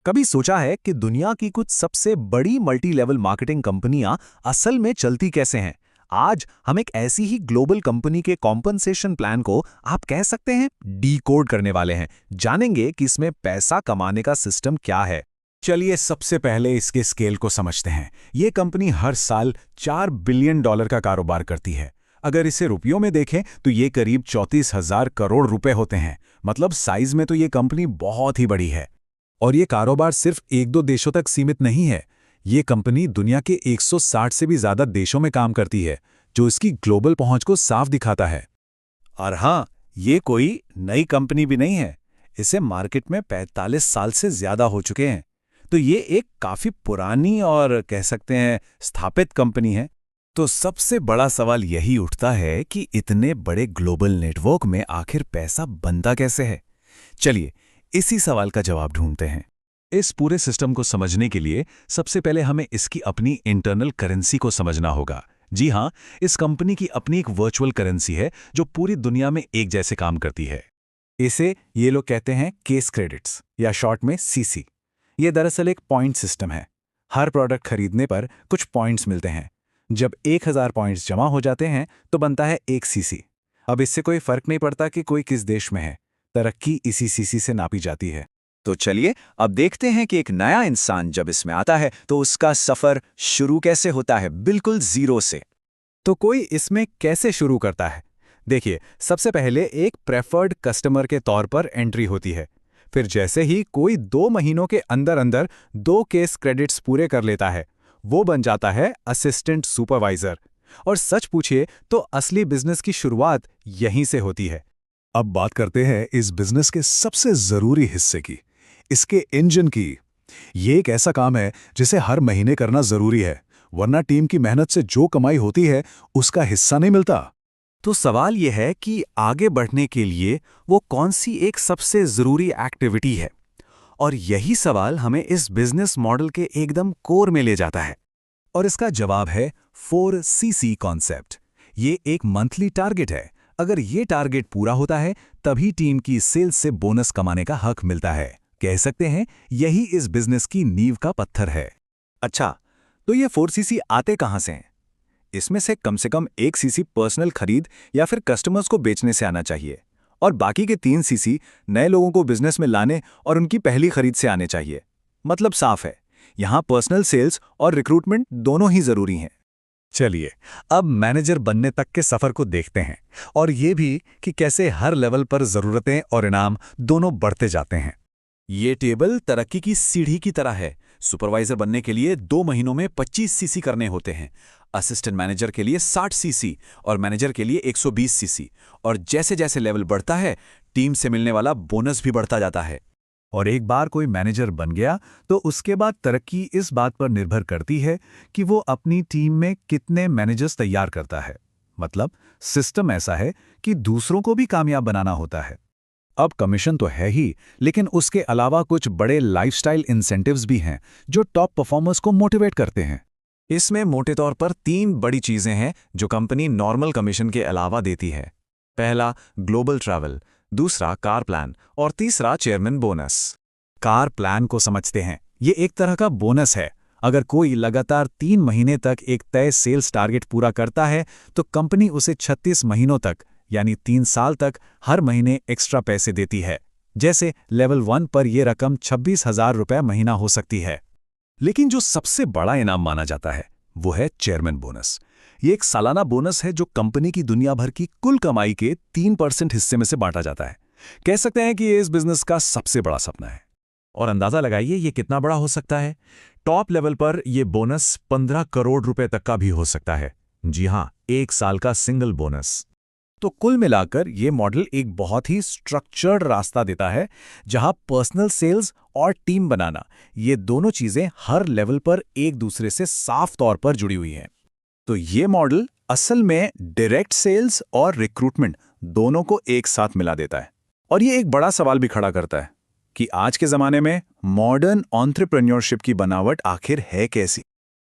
कभी सोचा है कि दुनिया की कुछ सबसे बड़ी मल्टी लेवल मार्केटिंग कंपनियां असल में चलती कैसे हैं? आज हम एक ऐसी ही ग्लोबल कंपनी के कॉम्पनसेशन प्लान को आप कह सकते हैं डीकोड करने वाले हैं। जानेंगे कि इसमें पैसा कमाने का सिस्टम क्या है। चलिए सबसे पहले इसके स्केल को समझते हैं। ये कंपनी हर साल $4 बिलियन का कारोबार करती है। अगर इसे रुपयों में देखें तो ये करीब 34,000 करोड़ रुपए होते हैं। मतलब साइज में तो ये कंपनी बहुत ही बड़ी है। और ये कारोबार सिर्फ एक दो देशों तक सीमित नहीं है। ये कंपनी दुनिया के 160 से भी ज्यादा देशों में काम करती है, जो इसकी ग्लोबल पहुंच को साफ दिखाता है। और हाँ, ये कोई नई कंपनी भी नहीं है। इसे मार्केट में 45 साल से ज्यादा हो चुके हैं। तो ये एक काफी पुरानी और कह सकते हैं स्थापित कंपनी है। तो सबसे बड़ा सवाल यही उठता है कि इतने बड़े ग्लोबल नेटवर्क में आखिर पैसा बनता कैसे है। चलिए इसी सवाल का जवाब ढूंढते हैं। इस पूरे सिस्टम को समझने के लिए सबसे पहले हमें इसकी अपनी इंटरनल करेंसी को समझना होगा। जी हां, इस कंपनी की अपनी एक वर्चुअल करेंसी है जो पूरी दुनिया में एक जैसे काम करती है। इसे ये लोग कहते हैं केस क्रेडिट्स या शॉर्ट में सीसी। ये दरअसल एक पॉइंट सिस्टम है। हर प्रोडक्ट खरीदने पर कुछ पॉइंट्स मिलते हैं। जब 1000 पॉइंट्स जमा हो जाते हैं तो बनता है एक सीसी। अब इससे कोई फर्क नहीं पड़ता कि कोई किस देश में है, तरक्की इसी सीसी से नापी जाती है। तो चलिए अब देखते हैं कि एक नया इंसान जब इसमें आता है तो उसका सफर शुरू कैसे होता है, बिल्कुल जीरो से। तो कोई इसमें कैसे शुरू करता है? देखिए, सबसे पहले एक प्रेफर्ड कस्टमर के तौर पर एंट्री होती है। फिर जैसे ही कोई 2 महीनों के अंदर अंदर 2 केस क्रेडिट्स पूरे कर लेता है, वो बन जाता है असिस्टेंट सुपरवाइजर। और सच पूछिए तो असली बिजनेस की शुरुआत यहीं से होती है। अब बात करते हैं इस बिजनेस के सबसे जरूरी हिस्से की, इसके इंजन की। ये एक ऐसा काम है जिसे हर महीने करना जरूरी है, वरना टीम की मेहनत से जो कमाई होती है उसका हिस्सा नहीं मिलता। तो सवाल यह है कि आगे बढ़ने के लिए वो कौन सी एक सबसे जरूरी एक्टिविटी है, और यही सवाल हमें इस बिजनेस मॉडल के एकदम कोर में ले जाता है। और इसका जवाब है 4CC कॉन्सेप्ट। ये एक मंथली टारगेट है। अगर ये टारगेट पूरा होता है तभी टीम की सेल्स से बोनस कमाने का हक मिलता है। कह सकते हैं यही इस बिजनेस की नींव का पत्थर है। अच्छा, तो ये 4CC आते कहां से हैं? इसमें से कम एक सीसी पर्सनल खरीद या फिर कस्टमर्स को बेचने से आना चाहिए, और बाकी के 3 सीसी नए लोगों को बिजनेस में लाने और उनकी पहली खरीद से आने चाहिए। मतलब साफ है, यहां पर्सनल सेल्स और रिक्रूटमेंट दोनों ही जरूरी हैं। चलिए अब मैनेजर बनने तक के सफर को देखते हैं, और ये भी कि कैसे हर लेवल पर जरूरतें और इनाम दोनों बढ़ते जाते हैं। ये टेबल तरक्की की सीढ़ी की तरह है। सुपरवाइजर बनने के लिए 2 महीनों में 25 सीसी करने होते हैं, असिस्टेंट मैनेजर के लिए 60 सीसी और मैनेजर के लिए 120 सीसी। और जैसे जैसे लेवल बढ़ता है, टीम से मिलने वाला बोनस भी बढ़ता जाता है। और एक बार कोई मैनेजर बन गया तो उसके बाद तरक्की इस बात पर निर्भर करती है कि वो अपनी टीम में कितने मैनेजर्स तैयार करता है। मतलब सिस्टम ऐसा है कि दूसरों को भी कामयाब बनाना होता है। अब कमीशन तो है ही, लेकिन उसके अलावा कुछ बड़े लाइफस्टाइल इंसेंटिव्स भी हैं जो टॉप परफॉर्मर्स को मोटिवेट करते हैं। इसमें मोटे तौर पर 3 बड़ी चीजें हैं जो कंपनी नॉर्मल कमीशन के अलावा देती है। पहला ग्लोबल ट्रैवल, दूसरा कार प्लान और तीसरा चेयरमैन बोनस। कार प्लान को समझते हैं। ये एक तरह का बोनस है। अगर कोई लगातार 3 महीने तक एक तय सेल्स टारगेट पूरा करता है तो कंपनी उसे 36 महीनों तक यानी 3 साल तक हर महीने एक्स्ट्रा पैसे देती है। जैसे लेवल 1 पर यह रकम 26,000 रुपये महीना हो सकती है। लेकिन जो सबसे बड़ा इनाम माना जाता है वो है चेयरमैन बोनस। ये एक सालाना बोनस है जो कंपनी की दुनिया भर की कुल कमाई के 3% हिस्से में से बांटा जाता है। कह सकते हैं कि ये इस बिजनेस का सबसे बड़ा सपना है। और अंदाजा लगाइए ये कितना बड़ा हो सकता है। टॉप लेवल पर यह बोनस 15 करोड़ रुपए तक का भी हो सकता है। जी हां, 1 साल का सिंगल बोनस। तो कुल मिलाकर ये मॉडल एक बहुत ही स्ट्रक्चर्ड रास्ता देता है, जहां पर्सनल सेल्स और टीम बनाना, ये दोनों चीजें हर लेवल पर एक दूसरे से साफ तौर पर जुड़ी हुई हैं। तो ये मॉडल असल में डायरेक्ट सेल्स और रिक्रूटमेंट दोनों को एक साथ मिला देता है। और ये एक बड़ा सवाल भी खड़ा करता है कि आज के जमाने में मॉडर्न एंटरप्रेन्योरशिप की बनावट आखिर है कैसी।